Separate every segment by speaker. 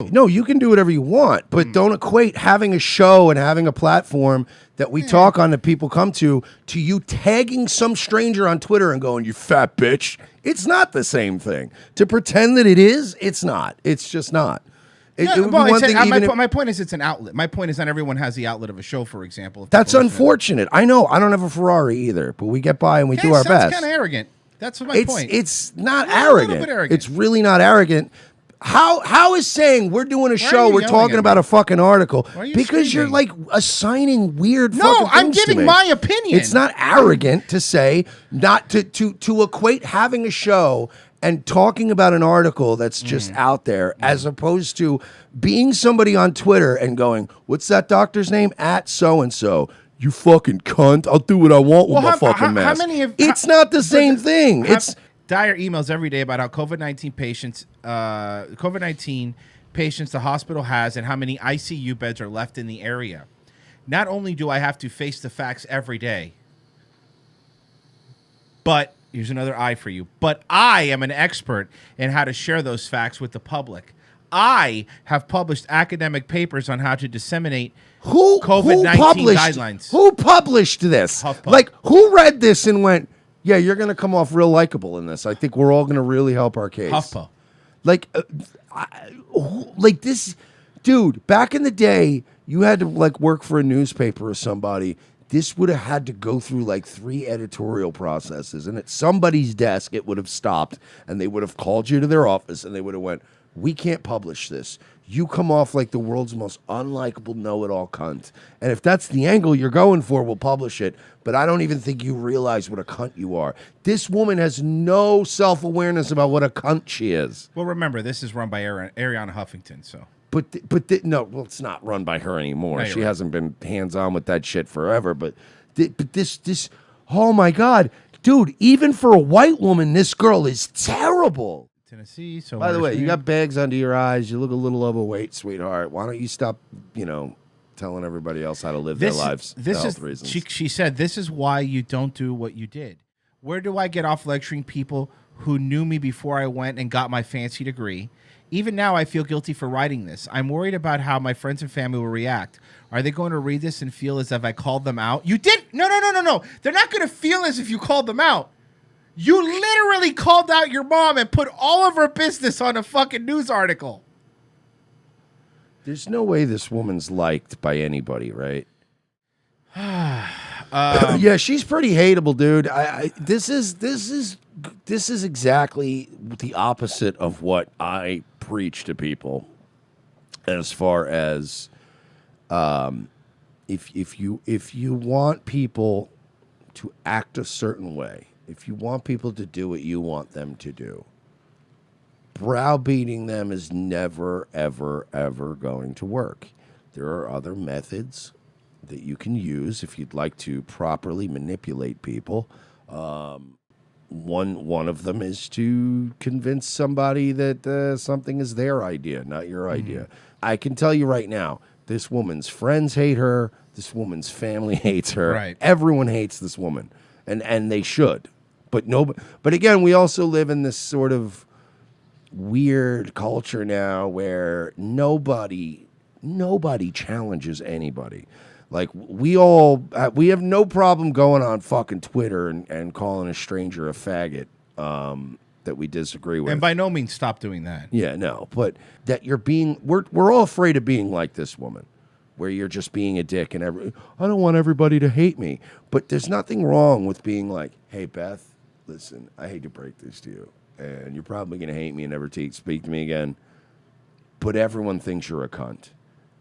Speaker 1: No, you can do whatever you want, but don't equate having a show and having a platform that we talk on that people come to you tagging some stranger on Twitter and going, "You fat bitch." It's not the same thing. To pretend that it is, it's not. It's just not.
Speaker 2: My point is it's an outlet. My point is not everyone has the outlet of a show, for example.
Speaker 1: That's unfortunate. I know. I don't have a Ferrari either, but we get by and we do our best.
Speaker 2: That's kind of arrogant. That's my point.
Speaker 1: It's not arrogant.
Speaker 2: A little bit arrogant.
Speaker 1: It's really not arrogant. How is saying we're doing a show, we're talking about a fucking article because you're like assigning weird fucking things
Speaker 2: I'm giving my opinion.
Speaker 1: It's not arrogant to say not to equate having a show and talking about an article that's just out there as opposed to being somebody on Twitter and going, "What's that doctor's name? At so and so. You fucking cunt. I'll do what I want with my fucking mask." It's not the same thing. It's
Speaker 2: dire emails every day about how COVID-19 patients the hospital has and how many ICU beds are left in the area. Not only do I have to face the facts every day, but here's another I for you, but I am an expert in how to share those facts with the public. I have published academic papers on how to disseminate COVID-19 guidelines.
Speaker 1: Who published this? Like, who read this and went, "Yeah, you're going to come off real likable in this. I think we're all going to really help our case."
Speaker 2: HuffPo.
Speaker 1: Like this, dude, back in the day, you had to like work for a newspaper or somebody. This would have had to go through like 3 editorial processes. And at somebody's desk, it would have stopped and they would have called you to their office and they would have went, "We can't publish this. You come off like the world's most unlikable know-it-all cunt. And if that's the angle you're going for, we'll publish it. But I don't even think you realize what a cunt you are." This woman has no self-awareness about what a cunt she is.
Speaker 2: Well, remember, this is run by Ariana Huffington, so.
Speaker 1: No, well, it's not run by her anymore. She hasn't been hands-on with that shit forever. But this, oh my God, dude, even for a white woman, this girl is terrible.
Speaker 2: Tennessee. So
Speaker 1: by the way, you got bags under your eyes. You look a little overweight, sweetheart. Why don't you stop, telling everybody else how to live their lives for health reasons?
Speaker 2: She said, "This is why you don't do what you did. Where do I get off lecturing people who knew me before I went and got my fancy degree? Even now, I feel guilty for writing this. I'm worried about how my friends and family will react. Are they going to read this and feel as if I called them out?" You did? No. They're not going to feel as if you called them out. You literally called out your mom and put all of her business on a fucking news article.
Speaker 1: There's no way this woman's liked by anybody, right? Yeah, she's pretty hateable, dude. This is exactly the opposite of what I preach to people. As far as if you want people to act a certain way, if you want people to do what you want them to do, browbeating them is never, ever, ever going to work. There are other methods that you can use if you'd like to properly manipulate people. One of them is to convince somebody that something is their idea, not your idea. I can tell you right now, this woman's friends hate her. This woman's family hates her.
Speaker 2: Right.
Speaker 1: Everyone hates this woman, and they should. But again, we also live in this sort of weird culture now where nobody challenges anybody. Like we have no problem going on fucking Twitter and calling a stranger a faggot that we disagree with.
Speaker 2: And by no means stop doing that.
Speaker 1: Yeah, no, but that we're all afraid of being like this woman, where you're just being a dick and I don't want everybody to hate me. But there's nothing wrong with being like, "Hey Beth, listen, I hate to break this to you, and you're probably gonna hate me and never speak to me again. But everyone thinks you're a cunt.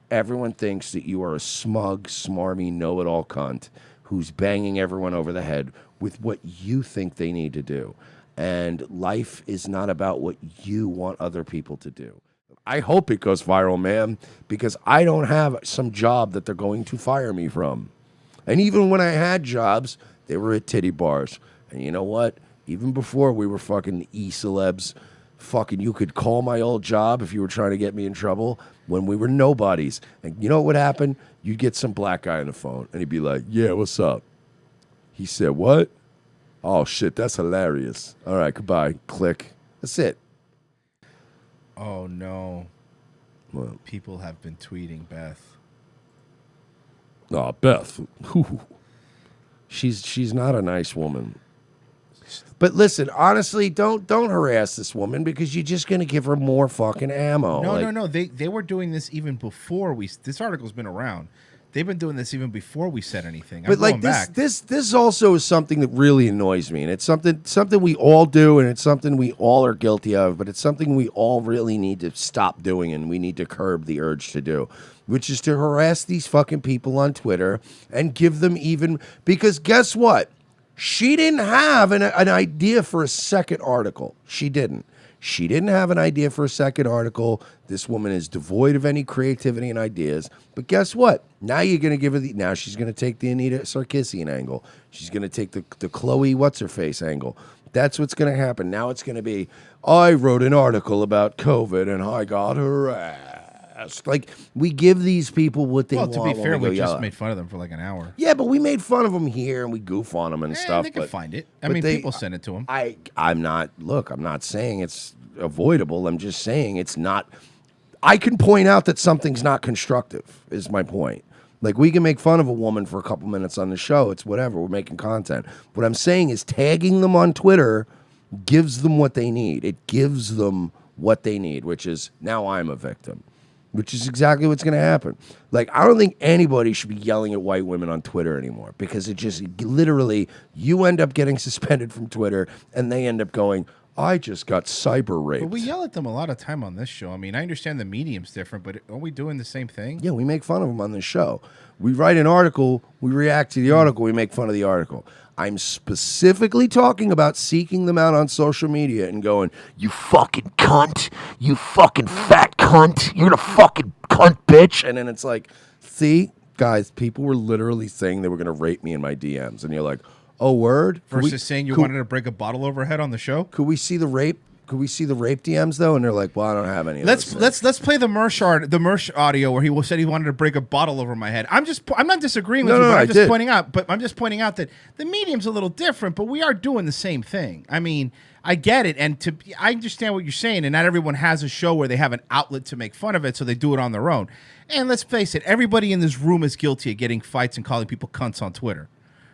Speaker 1: Everyone thinks that you are a smug, smarmy, know-it-all cunt who's banging everyone over the head with what you think they need to do. And life is not about what you want other people to do." I hope it goes viral, man, because I don't have some job that they're going to fire me from. And even when I had jobs, they were at titty bars. And you know what? Even before we were fucking E-celebs, fucking you could call my old job if you were trying to get me in trouble when we were nobodies. And you know what would happen? You'd get some black guy on the phone, and he'd be like, "Yeah, what's up?" He said, "What? Oh, shit, that's hilarious. All right, goodbye." Click. That's it.
Speaker 2: Oh, no.
Speaker 1: What?
Speaker 2: People have been tweeting Beth.
Speaker 1: Oh, Beth. Whew. She's not a nice woman. But listen, honestly, don't harass this woman because you're just going to give her more fucking ammo.
Speaker 2: No. They were doing this even before this article's been around. They've been doing this even before we said anything.
Speaker 1: But like this also is something that really annoys me, and it's something we all do, and it's something we all are guilty of. But it's something we all really need to stop doing, and we need to curb the urge to do, which is to harass these fucking people on Twitter and give them because guess what? She didn't have an idea for a second article. She didn't. She didn't have an idea for a second article. This woman is devoid of any creativity and ideas. But guess what? Now you're going to give her now she's going to take the Anita Sarkeesian angle. She's going to take the Chloe what's-her-face angle. That's what's going to happen. Now it's going to be, I wrote an article about COVID and I got harassed. Like, we give these people what they want.
Speaker 2: Well, to be fair, we just made fun of them for like an hour.
Speaker 1: Yeah, but we made fun of them here and we goof on them and stuff.
Speaker 2: They can find it. I mean, people send it to them.
Speaker 1: I'm not saying it's avoidable. I'm just saying it's not. I can point out that something's not constructive, is my point. Like, we can make fun of a woman for a couple minutes on the show. It's whatever. We're making content. What I'm saying is tagging them on Twitter gives them what they need. It gives them what they need, which is now I'm a victim. Which is exactly what's going to happen. Like, I don't think anybody should be yelling at white women on Twitter anymore because it just literally, you end up getting suspended from Twitter and they end up going, I just got cyber raped.
Speaker 2: But we yell at them a lot of time on this show. I mean, I understand the medium's different, but are we doing the same thing?
Speaker 1: Yeah, we make fun of them on this show. We write an article, we react to the article, we make fun of the article. I'm specifically talking about seeking them out on social media and going, you fucking cunt, you fucking fat cunt, you're a fucking cunt bitch. And then it's like, see, guys, people were literally saying they were going to rape me in my DMs. And you're like, oh, word?
Speaker 2: Versus saying you wanted to break a bottle over her head on the show?
Speaker 1: Could we see the rape? Could we see the rape DMs though? And they're like, "Well, I don't have any."
Speaker 2: Let's play the Mersh audio where he said he wanted to break a bottle over my head. I'm not disagreeing with you, but I'm just pointing out. But I'm just pointing out that the medium's a little different, but we are doing the same thing. I mean, I get it, and I understand what you're saying, and not everyone has a show where they have an outlet to make fun of it, so they do it on their own. And let's face it, everybody in this room is guilty of getting fights and calling people cunts on Twitter.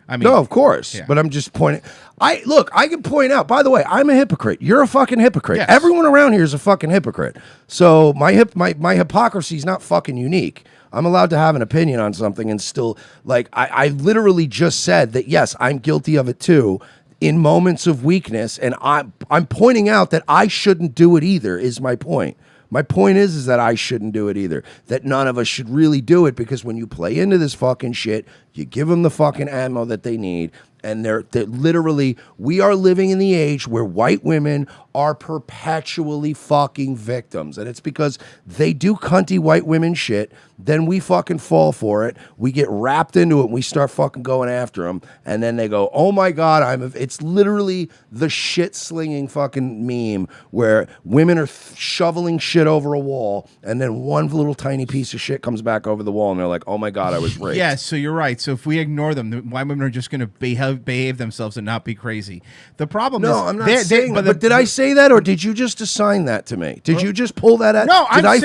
Speaker 2: I mean,
Speaker 1: no, of course, but I'm just pointing. I can point out. By the way, I'm a hypocrite. You're a fucking hypocrite.
Speaker 2: Yes.
Speaker 1: Everyone around here is a fucking hypocrite. So my hypocrisy is not fucking unique. I'm allowed to have an opinion on something and still, like, I literally just said that yes, I'm guilty of it too in moments of weakness, and I'm pointing out that I shouldn't do it either. Is my point. My point is that I shouldn't do it either. That none of us should really do it because when you play into this fucking shit, you give them the fucking ammo that they need. And they're literally, we are living in the age where white women are perpetually fucking victims. And it's because they do cunty white women shit. Then we fucking fall for it. We get wrapped into it and we start fucking going after them. And then they go, oh my God, it's literally the shit slinging fucking meme where women are shoveling shit over a wall. And then one little tiny piece of shit comes back over the wall. And they're like, oh my God, I was raped.
Speaker 2: Yeah, so you're right. So if we ignore them, the white women are just going to behave themselves and not be crazy. The problem is...
Speaker 1: No, I'm not saying that. But did I say that or did you just assign that to me? Did you just pull that out?
Speaker 2: No, I'm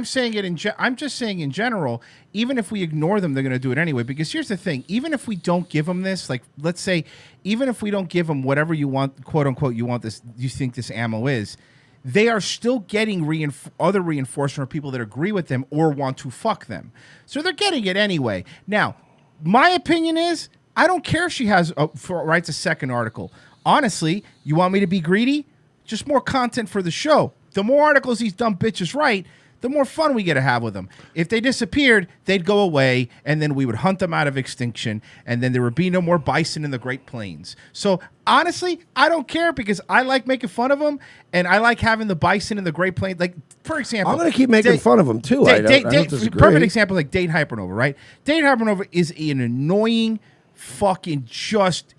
Speaker 2: saying it I'm just saying in general, even if we ignore them, they're going to do it anyway. Because here's the thing. Even if we don't give them this, like, let's say, even if we don't give them whatever you want, quote unquote, you think this ammo is, they are still getting other reinforcement from people that agree with them or want to fuck them. So they're getting it anyway. Now, my opinion is, I don't care if she writes a second article. Honestly, you want me to be greedy? Just more content for the show. The more articles these dumb bitches write, the more fun we get to have with them. If they disappeared, they'd go away, and then we would hunt them out of extinction, and then there would be no more bison in the Great Plains. So, honestly, I don't care because I like making fun of them, and I like having the bison in the Great Plains. Like, for example...
Speaker 1: I'm going to keep making fun of them, too. I don't disagree.
Speaker 2: Perfect example, like Date Hypernova, right? Date Hypernova is an annoying, fucking just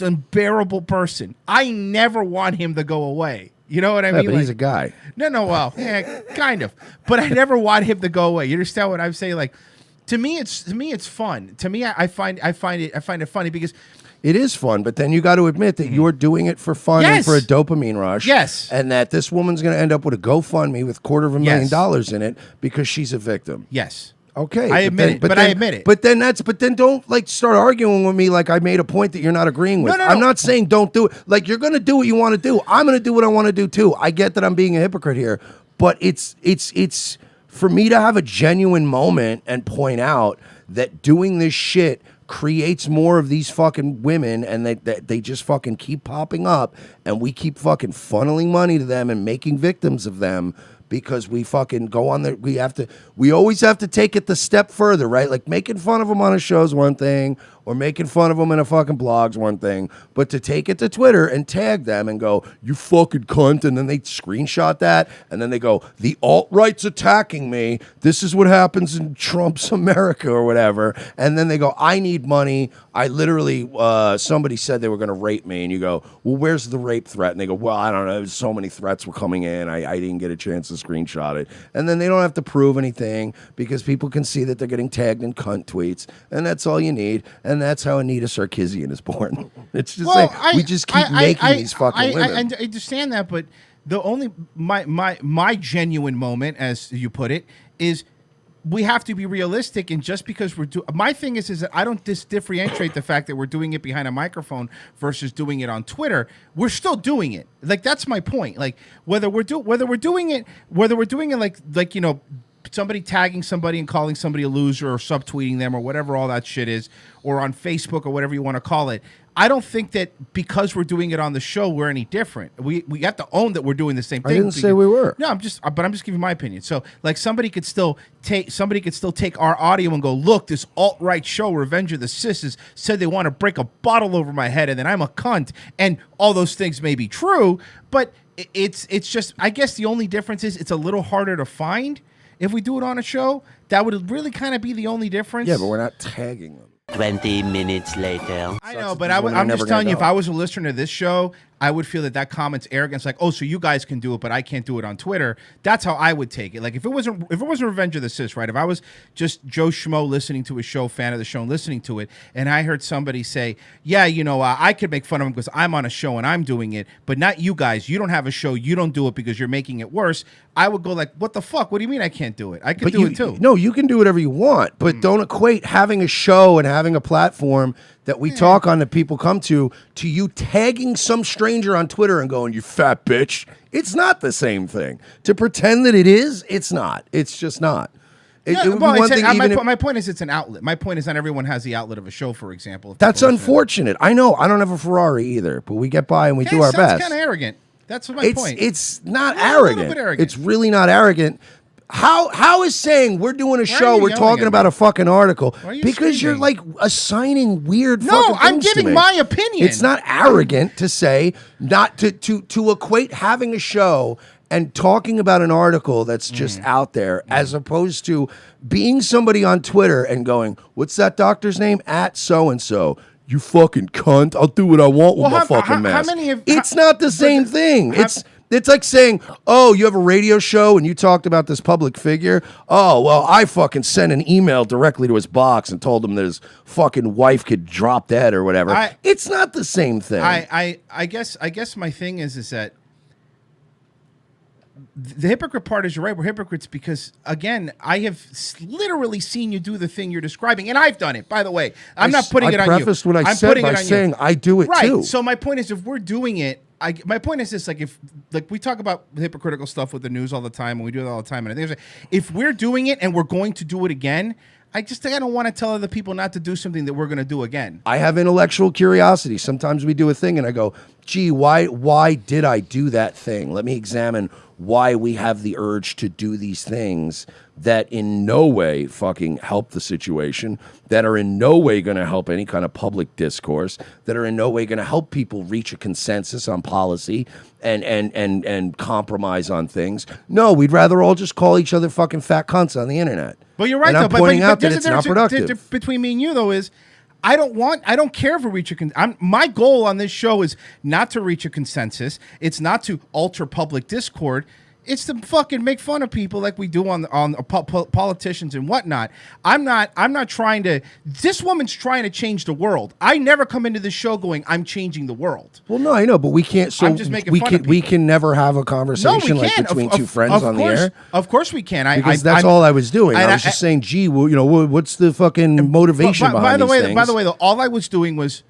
Speaker 2: unbearable person. I never want him to go away. You know what I mean?
Speaker 1: But he's a guy.
Speaker 2: No, well, yeah, kind of. But I never want him to go away. You understand what I'm saying? Like, to me, it's fun. To me, I find it funny because
Speaker 1: It is fun, but then you got to admit that you're doing it for fun and
Speaker 2: Yes.
Speaker 1: for a dopamine rush.
Speaker 2: Yes.
Speaker 1: And that this woman's going to end up with a GoFundMe with $250,000 in it because she's a victim.
Speaker 2: Yes.
Speaker 1: Okay,
Speaker 2: I admit it, but I admit it.
Speaker 1: But then don't like start arguing with me like I made a point that you're not agreeing with.
Speaker 2: No.
Speaker 1: I'm not saying don't do it. Like you're gonna do what you want to do. I'm gonna do what I want to do too. I get that I'm being a hypocrite here, but it's for me to have a genuine moment and point out that doing this shit creates more of these fucking women, and they just fucking keep popping up, and we keep fucking funneling money to them and making victims of them. Because we fucking go on there, we always have to take it the step further, right? Like making fun of them on a show is one thing, or making fun of them in a fucking blog's one thing, but to take it to Twitter and tag them and go, you fucking cunt, and then they screenshot that, and then they go, the alt-right's attacking me, this is what happens in Trump's America or whatever, and then they go, I need money, I literally, somebody said they were going to rape me, and you go, well, where's the rape threat? And they go, well, I don't know, so many threats were coming in, I didn't get a chance to screenshot it, and then they don't have to prove anything, because people can see that they're getting tagged in cunt tweets, and that's all you need, and that's how Anita Sarkeesian is born. It's just we just keep making these fucking women.
Speaker 2: I understand that, but the only my genuine moment, as you put it, is we have to be realistic. And just because my thing is that I don't differentiate the fact that we're doing it behind a microphone versus doing it on Twitter. We're still doing it. Like that's my point. Like whether we're doing it like you know, somebody tagging somebody and calling somebody a loser or subtweeting them or whatever all that shit is, or on Facebook or whatever you want to call it. I don't think that because we're doing it on the show, we're any different. We have to own that we're doing the same thing.
Speaker 1: I didn't say we were.
Speaker 2: No, I'm just giving my opinion. So like somebody could still take our audio and go, look, this alt-right show, Revenge of the Sisses, said they want to break a bottle over my head and then I'm a cunt. And all those things may be true, but it's just, I guess the only difference is it's a little harder to find. If we do it on a show, that would really kind of be the only difference.
Speaker 1: Yeah, but we're not tagging them.
Speaker 3: 20 minutes later.
Speaker 2: I know, but I'm just telling you, if I was a listener to this show, I would feel that comment's arrogance. Like, oh, so you guys can do it, but I can't do it on Twitter. That's how I would take it. Like, if it wasn't Revenge of the Sis, right? If I was just Joe Schmo listening to a show, fan of the show, and listening to it, and I heard somebody say, yeah, you know, I could make fun of him because I'm on a show and I'm doing it, but not you guys. You don't have a show. You don't do it because you're making it worse. I would go like, what the fuck? What do you mean I can't do it? I could do it too.
Speaker 1: No, you can do whatever you want, but don't equate having a show and having a platform that we talk on that people come to you tagging some stranger on Twitter and going, you fat bitch. It's not the same thing. To pretend that it is, it's not. It's just not.
Speaker 2: My point is it's an outlet. My point is not everyone has the outlet of a show, for example.
Speaker 1: That's unfortunate. I know. I don't have a Ferrari either, but we get by and we do our best.
Speaker 2: That's kind of arrogant. That's my point.
Speaker 1: It's not arrogant.
Speaker 2: A little bit arrogant.
Speaker 1: It's really not arrogant. How is saying we're doing a show, we're talking about a fucking article because you're like assigning weird fucking things
Speaker 2: I'm giving
Speaker 1: to me.
Speaker 2: my opinion.
Speaker 1: It's not arrogant to say not to equate having a show and talking about an article that's just out there as opposed to being somebody on Twitter and going, what's that doctor's name? At so and so. You fucking cunt. I'll do what I want with my fucking mess. It's not the same thing. It's like saying, oh, you have a radio show and you talked about this public figure. Oh, well, I fucking sent an email directly to his box and told him that his fucking wife could drop dead or whatever. It's not the same thing.
Speaker 2: I guess my thing is that the hypocrite part is you're right. We're hypocrites because, again, I have literally seen you do the thing you're describing, and I've done it, by the way. I'm not putting it on you.
Speaker 1: I prefaced what I said by saying I do it too.
Speaker 2: Right. So my point is, if we're doing it, my point is this: like we talk about hypocritical stuff with the news all the time, and we do it all the time. And I think if we're doing it and we're going to do it again, I don't want to tell other people not to do something that we're going to do again.
Speaker 1: I have intellectual curiosity. Sometimes we do a thing, and I go, "Gee, why did I do that thing? Let me examine why we have the urge to do these things that in no way fucking help the situation, that are in no way going to help any kind of public discourse, that are in no way going to help people reach a consensus on policy and compromise on things. No, we'd rather all just call each other fucking fat cunts on the internet."
Speaker 2: Well, you're right,
Speaker 1: and
Speaker 2: though.
Speaker 1: I'm pointing out that it's not productive.
Speaker 2: Between me and you, though, is I don't care if we reach my goal on this show is not to reach a consensus. It's not to alter public discord. It's to fucking make fun of people like we do on politicians and whatnot. I'm not trying to. This woman's trying to change the world. I never come into this show going, I'm changing the world.
Speaker 1: Well, no, I know, but we can't. So
Speaker 2: I'm just making fun of people.
Speaker 1: We can never have a conversation like between two friends on the air.
Speaker 2: Of course we can.
Speaker 1: Because that's all I was doing. I was just saying, gee, well, what's the fucking motivation behind these things?
Speaker 2: By the way, though, all I was doing was.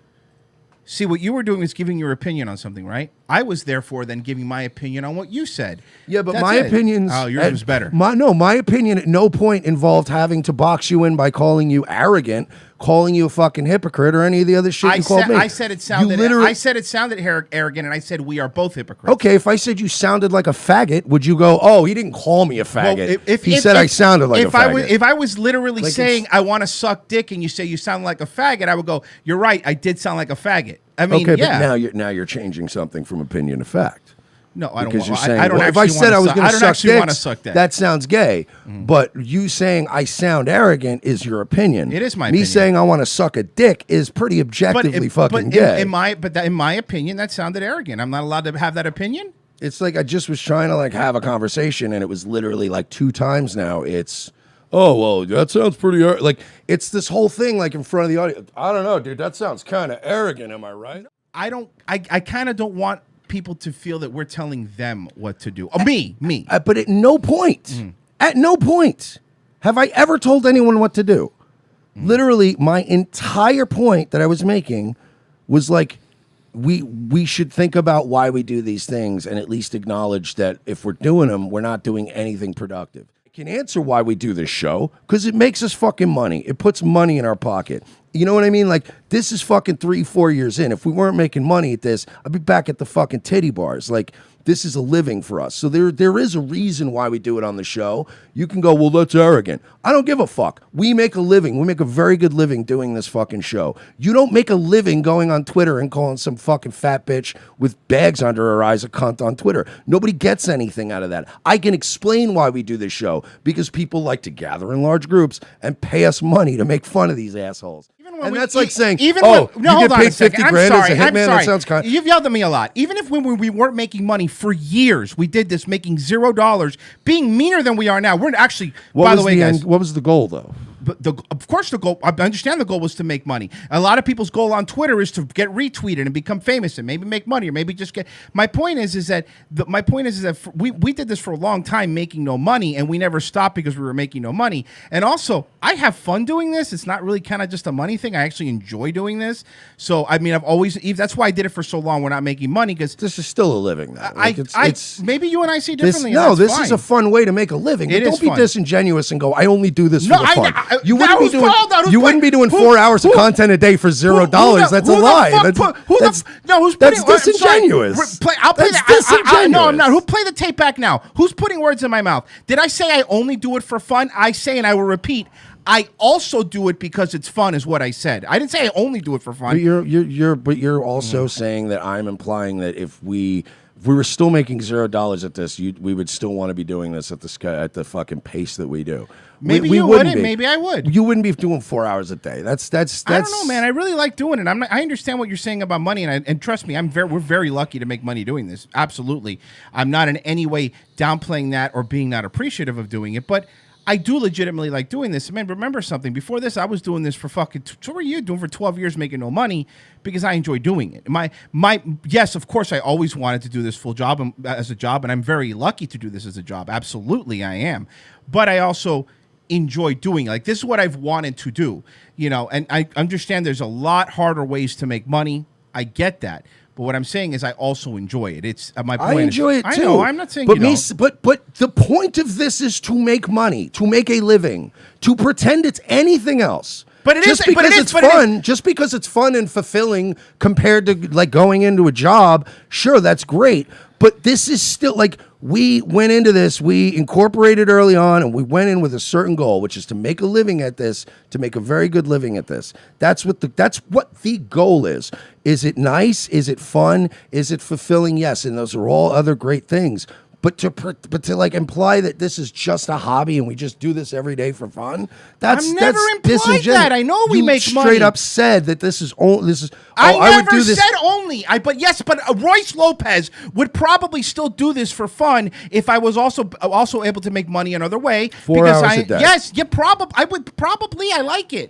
Speaker 2: See, what you were doing was giving your opinion on something, right? I was therefore then giving my opinion on what you said.
Speaker 1: Yeah, but my opinions...
Speaker 2: Oh, yours was better.
Speaker 1: My opinion at no point involved having to box you in by calling you arrogant, calling you a fucking hypocrite, or any of the other shit you called me.
Speaker 2: I said it sounded arrogant, and I said we are both hypocrites.
Speaker 1: Okay, if I said you sounded like a faggot, would you go, oh, he didn't call me a faggot. Well, he said I sounded like a faggot.
Speaker 2: If I was literally saying I want to suck dick and you say you sound like a faggot, I would go, you're right, I did sound like a faggot. I mean,
Speaker 1: okay, but now you're changing something from opinion to fact.
Speaker 2: No, I don't.
Speaker 1: Because you're saying,
Speaker 2: I don't.
Speaker 1: If I said I was going to
Speaker 2: suck dick,
Speaker 1: that sounds gay. But you saying I sound arrogant is your opinion.
Speaker 2: It is my
Speaker 1: opinion. Me saying I want to suck a dick is pretty objectively fucking gay.
Speaker 2: In my opinion, that sounded arrogant. I'm not allowed to have that opinion.
Speaker 1: It's like I just was trying to like have a conversation, and it was literally like 2 times now. It's. Oh, well, that sounds pretty... Like, it's this whole thing, like, in front of the audience. I don't know, dude. That sounds kind of arrogant. Am I right?
Speaker 2: I kind of don't want people to feel that we're telling them what to do. Me.
Speaker 1: But at no point, have I ever told anyone what to do. Literally, my entire point that I was making was, like, we should think about why we do these things and at least acknowledge that if we're doing them, we're not doing anything productive. Can answer why we do this show because it makes us fucking money. It puts money in our pocket. You know what I mean? Like, this is fucking 3-4 years in. If we weren't making money at this, I'd be back at the fucking titty bars. Like, this is a living for us. So there is a reason why we do it on the show. You can go, well, that's arrogant. I don't give a fuck. We make a living. We make a very good living doing this fucking show. You don't make a living going on Twitter and calling some fucking fat bitch with bags under her eyes a cunt on Twitter. Nobody gets anything out of that. I can explain why we do this show because people like to gather in large groups and pay us money to make fun of these assholes. And that's like saying, you get paid 50 grand as a hitman? That sounds kind of...
Speaker 2: You've yelled at me a lot. Even if when we weren't making money for years, we did this making $0, being meaner than we are now. We're actually, by the way, guys...
Speaker 1: What was the goal, though?
Speaker 2: But of course, the goal, I understand the goal was to make money. A lot of people's goal on Twitter is to get retweeted and become famous and maybe make money or maybe just get. My point is that we did this for a long time making no money and we never stopped because we were making no money. And also, I have fun doing this. It's not really kind of just a money thing. I actually enjoy doing this. So, I mean, that's why I did it for so long. We're not making money because
Speaker 1: this is still a living, though. Like
Speaker 2: maybe you and I see differently.
Speaker 1: This is a fun way to make a living. But don't be disingegeous and go, I only do this for the fun. You wouldn't be doing 4 hours of content a day for $0. That's a lie. That's disingenuous.
Speaker 2: That's disingenuous. No, I'm not. Who play the tape back now? Who's putting words in my mouth? Did I say I only do it for fun? I say, and I will repeat, I also do it because it's fun, is what I said. I didn't say I only do it for fun.
Speaker 1: But you're also saying that I'm implying that if we were still making $0 at this, we would still want to be doing this at the fucking pace that we do.
Speaker 2: Maybe you wouldn't. Maybe I would.
Speaker 1: You wouldn't be doing 4 hours a day. That's. I
Speaker 2: don't know, man. I really like doing it. I understand what you're saying about money, and trust me, we're very lucky to make money doing this. Absolutely, I'm not in any way downplaying that or being not appreciative of doing it, but I do legitimately like doing this. Man, remember something. Before this, I was doing this for fucking... So were you doing for 12 years making no money because I enjoy doing it. Yes, of course, I always wanted to do this full job as a job, and I'm very lucky to do this as a job. Absolutely, I am. But I also enjoy doing it. Like, this is what I've wanted to do, and I understand there's a lot harder ways to make money. I get that. But what I'm saying is I also enjoy it. It's my point.
Speaker 1: I enjoy it too.
Speaker 2: I know, I'm not saying
Speaker 1: but but the point of this is to make money, to make a living, to pretend it's anything else.
Speaker 2: But it
Speaker 1: just because it's fun, just because it's fun and fulfilling compared to like going into a job, sure, that's great. But this is still like we went into this, we incorporated early on, and we went in with a certain goal, which is to make a living at this, to make a very good living at this. That's what the goal is. Is it nice? Is it fun? Is it fulfilling? Yes, and those are all other great things. But to like imply that this is just a hobby and we just do this every day for fun, that's
Speaker 2: I've never
Speaker 1: that's
Speaker 2: implied
Speaker 1: disingenuous.
Speaker 2: that. I know we
Speaker 1: You
Speaker 2: make
Speaker 1: straight
Speaker 2: money.
Speaker 1: up said that this is only this is.
Speaker 2: I
Speaker 1: I would
Speaker 2: never
Speaker 1: do this.
Speaker 2: said only. But Royce Lopez would probably still do this for fun if I was also able to make money another way.
Speaker 1: 4 hours a day.
Speaker 2: Yes, I like it.